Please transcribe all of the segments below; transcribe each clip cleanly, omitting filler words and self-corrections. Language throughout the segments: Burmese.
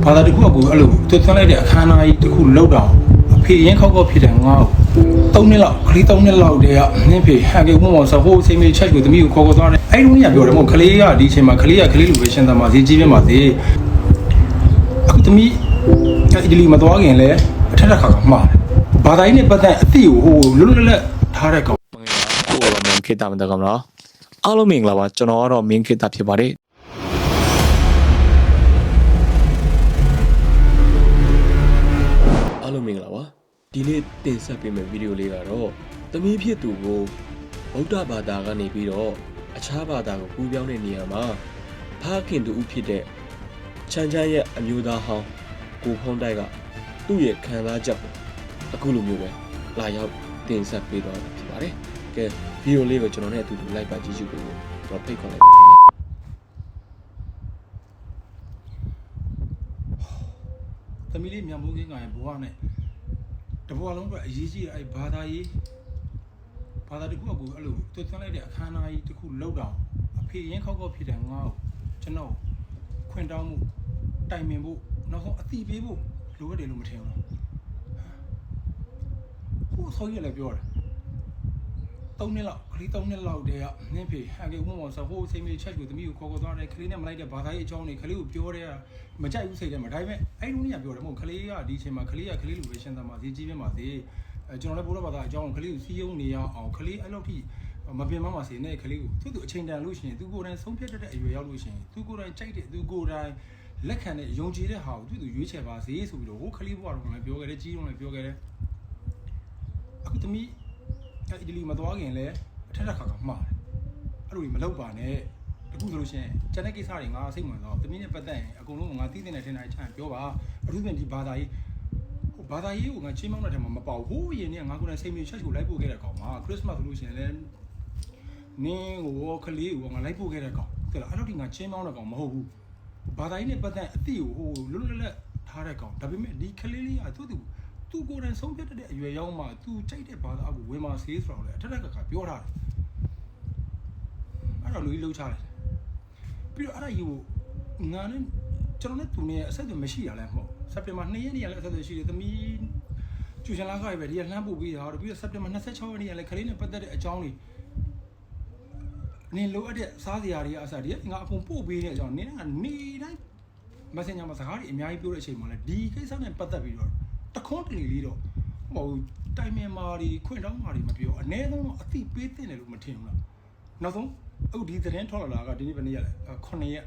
ဘာသာတခုကကိုအဲ့လိုသူသွန်းလိုက်တဲ့အခမ်းအနားကြီးတခုလောက်တော့အဖေရင်ခောက်ဖြစ်တယ်ငါ့ကို3နှစ်လောက်ကလေး3နှစ်လောက်တည်းကနင်းဖေဟန်ကေဘုံမောင်ဆိုဟိုစိမေချက်ကိုသမီးကိုခေါ်သွားတယ်အဲ့ဒီကပြောတယ်မို့ကလေးကဒီအချိန်မှာကလေးလိုပဲရှင်းသားမှာဈေးကြီးပြမှာသေးအခုသမီးအီတလီမသွားခင်လဲအထက်ခါကမှားဘာသာရေးနဲ့ပတ်သက်အသိကိုဟိုလွတ်လွတ်လပ်ထားတဲ့ကောင် မင်္ဂလာပါကိုရောမင်းခေတ္တမတကောင်နော်အားလုံးမင်္ဂလာပါကျွန်တော်ကတော့မင်းခေတ္တဖြစ်ပါတယ်အားလုံးမင်္ဂလာပါဒီနေ့တင်ဆက်ပေးမယ့်ဗီဒီယိုလေးကတော့သမီးဖြစ်သူကိုဗုဒ္ဓဘာသာကနေပြီးတော့အခြားဘာသာကိုကူးပြောင်းတဲ့နေရာမှာဖခင်တူဦးဖြစ်တဲ့ချမ်းချမ်းရဲ့အမျိုးသားဟောင်းကိုဖုံးတိုက်ကသူ့ရဲ့ခံစားချက်ကိုအခုလိုမျိုးပဲလာရောက်တင်ဆက်ပေးတော့ဖြစ်ပါတယ်ကဲဗီဒီယိုလေးကိုကျွန်တော်နဲ့အတူတူလိုက်ပါကြည့်ရှုပေးဖို့တော့ဖိတ်ခေါ်လိုက်ပါသမီးလေးမြန်မိုးကင်းကရဲ့ဘဝနဲ့တဘဝလုံးကအရေးကြီးတဲ့အဲ့ဘာသာတခုကကိုအဲ့လိုသူသွန်းလိုက်တဲ့အခမ်းအနားကြီးတခုလောက်တော့အဖေရင်ခောက်ဖြစ်တယ်ငါ့ကိုကျွန်တော်ခွင့်တောင်းမှုတိုင်ပင်ဖို့နောက်ဆုံးအတိပေးဖို့လိုရတယ်လို့မထင်ဘူးဟိုဆော်ကြီးလည်းပြောတယ်3နှစ်လောက်ကလေး3နှစ်လောက်တည်းကနင်းဖေဟန်ကေဘုံမောင်ဆိုဟိုစိမေချက်ကိုသမီးကိုခေါ်သွားတယ်ကလေးနဲ့မလိုက်တဲ့ဘာသာရေးအကြောင်းတွေကလေးကိုပြောတယ်မကြိုက်ဘူးစိတ်ထဲမှာဒါပေမဲ့အဲ့လိုနေပြောတယ်မဟုတ်ကလေးကဒီအချိန်မှာကလေးလိုပဲရှင်းသားမှာဈေးကြီးပြမှာသေးကျွန်တော်လည်းဘိုးတော်ဘာသာအကြောင်းကလေးကိုစီးယုံနေရအောင်ကလေးအဲ့လိုထိမပင်မမှာစီနေကလေးကိုသူ့အချိန်တန်လို့ရှိရင်သူကိုယ်တိုင်ဆုံးဖြတ်တတ်တဲ့အရွယ်ရောက်လို့ရှိရင်သူကိုယ်တိုင်ကြိုက်တဲ့သူကိုယ်တိုင်လက်ခံတဲ့ယုံကြည်တဲ့ဟာကိုသူရွေးချယ်ပါစေဆိုပြီးတော့ဟိုကလေးဘွားတော်ကလည်းပြောခဲ့တယ်ကြီးတော်လည်းပြောခဲ့တယ်အခုသမီးအီတလီမသွားခင်လဲအထက်ခါကမှားတယ်အဲ့လိုကြီးမလုပ်ပါနဲ့တခုဆိုလို့ရှိရင်ကျန်တဲ့ကိစ္စတွေငါစိတ်ဝင်စားသမီးနဲ့ပတ်သက်ရင်အကုန်လုံးငါသိတဲ့နဲ့ထင်တာချမ်းပြောပါအထူးသဖြင့်ဒီဘာသာရေးကိုငါချင်းမောင်းတဲ့ထဲမှာမပေါ့ဟိုးရင်နဲ့ငါကိုယ်တိုင်စိတ်မျိုးချက်ကိုလိုက်ပို့ခဲ့တဲ့ကောင်မှာခရစ်စမတ်ဆိုလို့ရှိရင်လည်းနင်းကိုကလေးကိုငါလိုက်ပို့ခဲ့တဲ့ကောင်တဲ့လားအဲ့လိုဒီငါချင်းမောင်းတဲ့ကောင်မဟုတ်ဘူးဘာသာရေးနဲ့ပတ်သက်အသိကိုဟိုလွတ်လွတ်လပ်ထားတဲ့ကောင်ဒါပေမဲ့ဒီကလေးလေးကသူကိုယ်တိုင်ဆုံးဖြတ်တဲ့အရွယ်ရောက်မှသူကြိုက်တဲ့ဘာသာအကိုဝင်ပါစေးဆိုတော့လေအထက်ကပြောထားတယ်အဲ့တော့လူကြီးလှုပ်ချတယ်ပြီးတော့အဲ့ဒါကြီးကိုငါနဲ့ကျွန်တော်နဲ့သူနဲ့အဆက်အသွယ်မရှိရလဲမဟုတ်စက်တင်ဘာ2ရက်နေ့ကလည်းအဆက်အသွယ်ရှိတယ်သမီးကျူရှင်လာခိုင်ပဲဒီကလှမ်းပို့ပြီးတာပြီးတော့စက်တင်ဘာ26ရက်နေ့ကလည်းခလေးနဲ့ပတ်သက်တဲ့အကြောင်းတွေနင်လိုအပ်တဲ့စားစရာတွေအစားဒီငါအကုန်ပို့ပေးတဲ့အကြောင်းနင်ကနေတိုင်း messenger မှာစကားတွေအများကြီးပြောတဲ့အချိန်မှာလည်းဒီကိစ္စနဲ့ပတ်သက်ပြီးတော့တခွန်းတလေလေးတော့ဟိုတိုင်မင်မာတွေခွင့်တောင်းမာတွေမပြောအ ਨੇ ဆုံးတော့အသိပေးတဲ့တယ်လို့မထင်ဘူးလားနောက်ဆုံးအခုဒီသတင်းထွက်လာတာကဒီနေ့ဘယ်နေ့ရလဲ9ရက်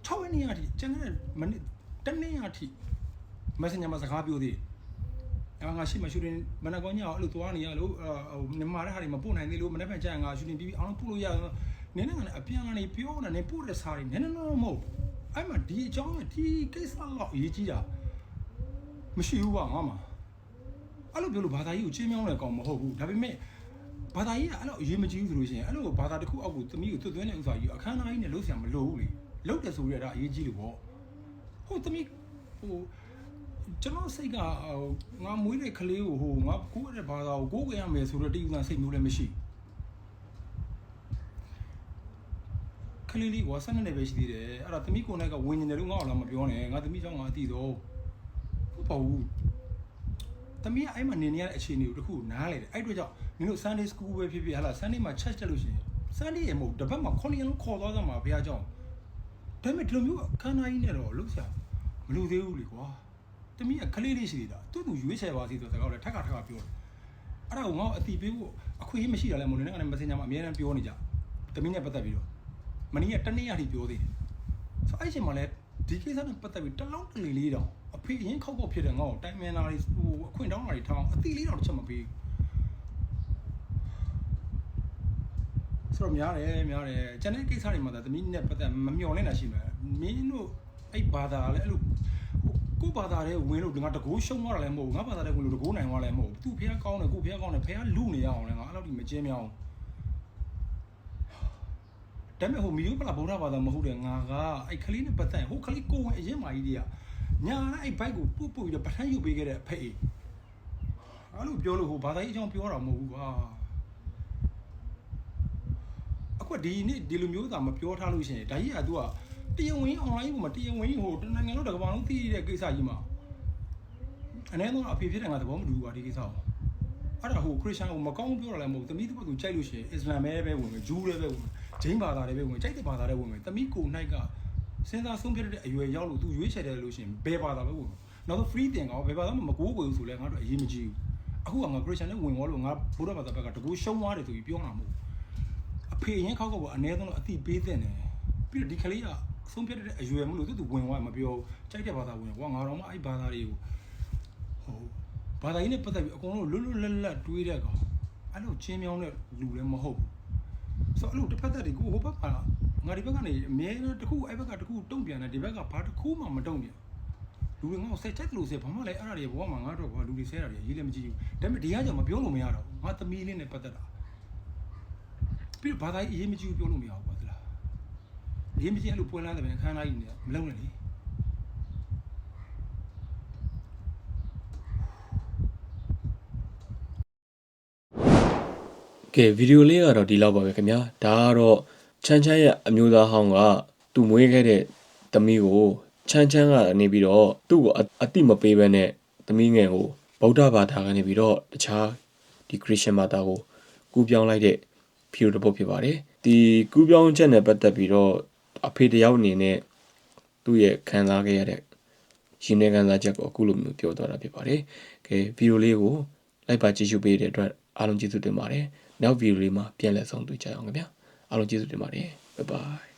6ရက်နေ့အထိကျန်တဲ့မိနစ်တနေ့အထိ messenger မှာစကားပြောသေးတယ်ငါရှိမှရှူတင်မနက်ကောညအောင်အဲ့လိုသွားနေရလို့နင်မာတဲ့ဟာတွေမပို့နိုင်သေးလို့မနေ့ကကြာငါရှူတင်ပြီးအောင်ပို့လို့ရနင်းနဲ့အပြန်ကနေပြောနေနေပို့တဲ့စာတွေနည်းနည်းတော့မဟုတ်အဲ့မှာဒီအကြောင်းဒီကိစ္စတော့အရေးကြီးတာမရှိဘူးပါငါမှာအဲ့လိုပြောလို့ဘာသာရေးကိုချင်းမြောင်းတဲ့ကောင်မဟုတ်ဘူးဒါပေမဲ့ဘာသာရေးကအဲ့လိုအရေးမကြီးဘူးဆိုလို့ရှိရင်အဲ့လိုဘာသာတစ်ခုအောက်ကိုသမီးကိုသွတ်သွင်းတဲ့ဥစ္စာကြီးအခမ်းအနားကြီးနဲ့လှုပ်ရှားမလို့ဘူးလေလှုပ်တယ်ဆိုရတာအရေးကြီးလို့ပေါ့ဟိုသမီးဟိုကျွန်တော်စိတ်ကငါမွေးတဲ့ကလေးကိုဟိုငါကိုယ့်ရဲ့ဘာသာကိုကိုယ်ရမယ်ဆိုတော့တိကျစိတ်မျိုးလည်းမရှိကလေးလေးက12နှစ်ပဲရှိသေးတယ်အဲ့ဒါသမီးကိုယ်နဲ့ကဝิญဉာဏ်တယ်လို့ငါ့အောင်လာမပြောနဲ့ငါသမီးကြောင့်ငါအတိတော့ဟုတ်ပါဘူးသမီးအဲ့မှာနေနေရတဲ့အခြေအနေကိုတခုနားလေတယ်အဲ့တို့ကြောင့်မင်းတို့ Sunday School ပဲဖြစ်ဖြစ်ဟာလား Sunday မှာ church တက်လို့ရှိရင် Sunday ရေမဟုတ်တပတ်မှာ9ရက်လုံးခေါ်သွားကြမှာဘုရားကြောင့်ဒါပေမဲ့ဒီလိုမျိုးအခမ်းအနားကြီးနဲ့တော့လှုပ်ရှားမလို့သေးဘူးလေကွာသမီးကကလေးလေးရှိသေးတာသူရွေးချယ်ပါစီဆိုတော့စကားလည်းထက်ကပြောတယ်အဲ့ဒါကိုငါ့အတိပေးဖို့အခွင့်အရေးမရှိတာလည်းမဟုတ်နဲ့ငါလည်း Messenger မှာအများအားပြောနေကြသမီးနဲ့ပတ်သက်ပြီးတော့မနေ့ကတနေ့အထိပြောသေးတယ်ဆိုအဲ့ချိန်မှာလည်းဒီကိစ္စနဲ့ပတ်သက်ပြီးတလုံးတလီလေးတောင်အဖေရင်ခောက်ဖြစ်တယ်ငါ့ကိုတိုင်မင်နာတွေဟိုအခွင့်တောင်းတာတွေထောင်းအတိလေးတောင်တစ်ချက်မပေးဆိုတော့များတယ်ကျန်တဲ့ကိစ္စတွေမှာသမီးနဲ့ပတ်သက်မမျှော်လင့်တာရှိမှာမင်းတို့အဲ့ဘာသာလည်းအဲ့လိုကိုဘာသာတွေဝင်လို့ငါတကိုးရှုံးသွားတာလည်းမဟုတ်ဘူးငါဘာသာတွေဝင်လို့တကိုးနိုင်သွားလည်းမဟုတ်ဘူးသူ့ဖះကောင်းတယ်ကိုဖះကောင်းတယ်ဖះလူနေရအောင်လည်းငါအဲ့လိုဒီမကျင်းမြောင်းဒါပေမဲ့ဟိုမီယိုပလာဗုဒ္ဓဘာသာမဟုတ်တဲ့ငါကအဲ့ကလေးနဲ့ပတ်သက်ဟိုကလေးကိုဝင်အရင်မာကြီးတွေကညာနဲ့အဲ့ဘိုက်ကိုပို့ပြီးတော့ပထမ်းယူပေးခဲ့တဲ့အဖေအဲ့လိုပြောလို့ဟိုဘာသာရေးအကြောင်းပြောတာမဟုတ်ဘူးကွာအခုဒီနေ့ဒီလိုမျိုးသာမပြောထားလို့ရှိရင်ဒါကြီးက तू က တရားဝင် online ပေါ်မှာတရားဝင်ဟိုတနိုင်ငံလုံးတစ်ကမ္ဘာလုံးသိတဲ့ကိစ္စကြီးမှာအနည်းဆုံးအဖေဖြစ်တဲ့ငါသဘောမတူဘူးကွာဒီကိစ္စကိုအဲ့ဒါဟိုခရစ်ယာန်ကိုမကောင်းပြောရလည်းမဟုတ်သမီးတို့ကကြိုက်လို့ရှိရင်အစ္စလာမ်ပဲဝင်မယ်ဂျူးလည်းပဲဝင်မယ်ဂျိန်းဘာသာတွေပဲဝင်ကြိုက်တဲ့ဘာသာတွေဝင်မယ်သမီးကိုနိုင်ကစဉ်းစားဆုံးဖြတ်တဲ့အရွယ်ရောက်လို့သူရွေးချယ်တယ်လို့ရှိရင်ဘယ်ဘာသာပဲဝင်မယ်နောက်တော့ free တင်ကောဘယ်ဘာသာမှမကိုးကွယ်ဘူးဆိုလဲငါတို့အရေးမကြီးဘူးအခုကငါခရစ်ယာန်နဲ့ဝင်သွားလို့ငါဘုရားဘာသာဘက်ကတကူရှုံးသွားတယ်ဆိုပြီးပြောတာမဟုတ်အဖေရင်ခောက်ကအနည်းဆုံးတော့အတိပေးတဲ့တယ်ပြီးတော့ဒီကလေးကဆုံးဖြတ်တဲ့အရွယ်မလို့သူဝင်သွားမပြောကြိုက်တဲ့ဘာသာဝင်ကွာငါတော့မှအဲ့ဘာသာတွေကိုဟိုဘာသာရေးနဲ့ပတ်သက်ပြီးအကုန်လုံးလွတ်လွတ်လပ်လပ်တွေးတဲ့ကောင်အဲ့လိုချင်းမြောင်းတဲ့လူလည်းမဟုတ်ဘူးဆိုတော့အဲ့လိုတစ်ဖက်သက်တွေကိုဟိုဘက်ကငါဒီဘက်ကနေအမြဲတမ်းတစ်ခုအဲ့ဘက်ကတစ်ခုတုံ့ပြန်တယ်ဒီဘက်ကဘာတစ်ခုမှမတုံ့ပြန်လူတွေငါ့ကိုဆက်ချက်လို့ဆက်ဘာမှလည်းအဲ့ဒါတွေဘောမှာငါတော့ကွာလူတွေဆဲတာတွေအရေးလည်းမကြည့်ဘူးဒါပေမဲ့ဒီကကြောင့်မပြောလို့မရတော့ငါသမီးလေးနဲ့ပတ်သက်တာပြီးတော့ဘာသာရေးအရေးမကြည့်ဘူးပြောလို့မရဘူးကွာသလားအရေးမကြည့်အဲ့လိုပွဲလန်းတယ်ပဲခန်းသားကြီးနဲ့မလုံးနဲ့လေကဲဗီဒီယိုလေးကတော့ဒီလောက်ပါပဲခင်ဗျာဒါကတော့ချမ်းချမ်းရဲ့အမျိုးသားဟောင်းကသူ့မွေးခဲ့တဲ့သမီးကိုချမ်းချမ်းကနေပြီးတော့သူ့ကိုအတိမပေးဘဲနဲ့သမီးငယ်ကိုဗုဒ္ဓဘာသာကနေပြီးတော့တခြားဒီခရစ်ယာန်ဘာသာကိုကူးပြောင်းလိုက်တဲ့ဗီဒီယိုတစ်ပုဒ်ဖြစ်ပါတယ်ဒီကူးပြောင်းချက်နဲ့ပတ်သက်ပြီးတော့အဖေတယောက်အနေနဲ့သူ့ရဲ့ခံစားခဲ့ရတဲ့ရှင်နေခံစားချက်ကိုအခုလိုမျိုးပြောသွားတာဖြစ်ပါတယ်ကဲဗီဒီယိုလေးကိုလိုက်ပါကြည့်ရှုပေးတဲ့အတွက်အားလုံးကျေးဇူးတင်ပါတယ်နောက်ဗီဒီယိုလေးမှာပြန်လည်ဆုံတွေ့ကြအောင်ခင်ဗျာအားလုံးကျေးဇူးတင်ပါတယ်ဘိုင်ဘိုင်